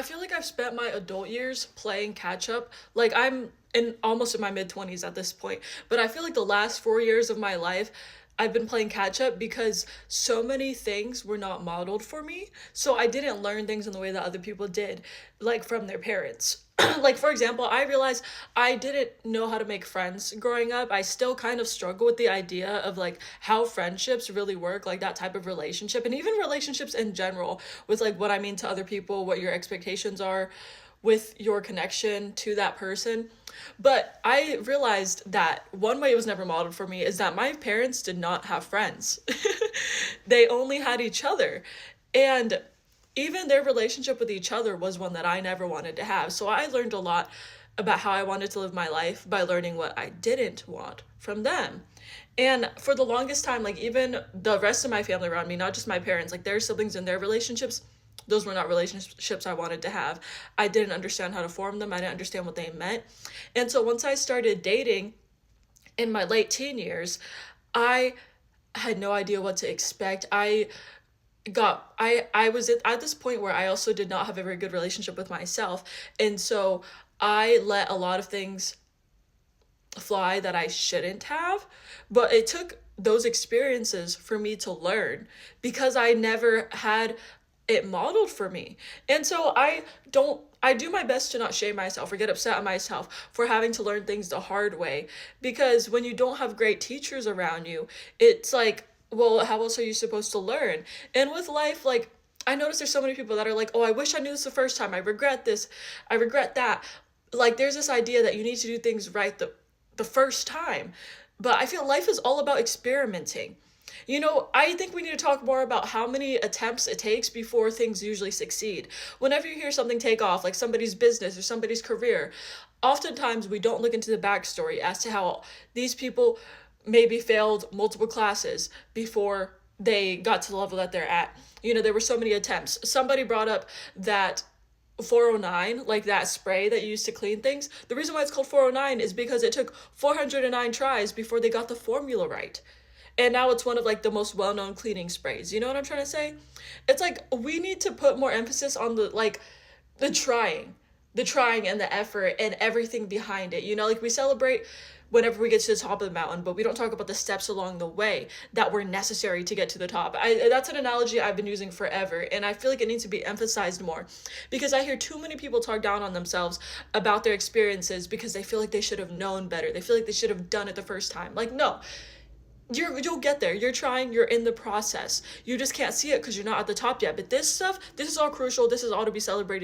I feel like I've spent my adult years playing catch up. Like I'm in almost in my mid 20s at this point, but I feel like the last 4 years of my life I've been playing catch up because so many things were not modeled for me. So I didn't learn things in the way that other people did, like from their parents. Like for example, I realized I didn't know how to make friends growing up. I still kind of struggle with the idea of like how friendships really work, like that type of relationship and even relationships in general with like what I mean to other people, what your expectations are with your connection to that person. But I realized that one way it was never modeled for me is that my parents did not have friends. They only had each other. And even their relationship with each other was one that I never wanted to have. So I learned a lot about how I wanted to live my life by learning what I didn't want from them. And for the longest time, like even the rest of my family around me, not just my parents, like their siblings and their relationships, those were not relationships I wanted to have. I didn't understand how to form them. I didn't understand what they meant. And so once I started dating in my late teen years, I had no idea what to expect. I was at this point where I also did not have a very good relationship with myself. And so I let a lot of things fly that I shouldn't have. But it took those experiences for me to learn because I never had it modeled for me. And so I do my best to not shame myself or get upset at myself for having to learn things the hard way because when you don't have great teachers around you, it's like, well, how else are you supposed to learn? And with life, like I notice there's so many people that are like, "Oh, I wish I knew this the first time. I regret this. I regret that." Like there's this idea that you need to do things right the first time. But I feel life is all about experimenting. You know, I think we need to talk more about how many attempts it takes before things usually succeed. Whenever you hear something take off, like somebody's business or somebody's career, oftentimes we don't look into the backstory as to how these people maybe failed multiple classes before they got to the level that they're at. You know, there were so many attempts. Somebody brought up that 409, like that spray that you use to clean things. The reason why it's called 409 is because it took 409 tries before they got the formula right. And now it's one of like the most well-known cleaning sprays. You know what I'm trying to say? It's like we need to put more emphasis on the trying, the trying and the effort and everything behind it. You know, like we celebrate whenever we get to the top of the mountain, but we don't talk about the steps along the way that were necessary to get to the top. That's an analogy I've been using forever, and I feel like it needs to be emphasized more because I hear too many people talk down on themselves about their experiences because they feel like they should have known better. They feel like they should have done it the first time. Like, no, you'll get there. You're trying, you're in the process. You just can't see it because you're not at the top yet. But this stuff, this is all crucial. This is all to be celebrated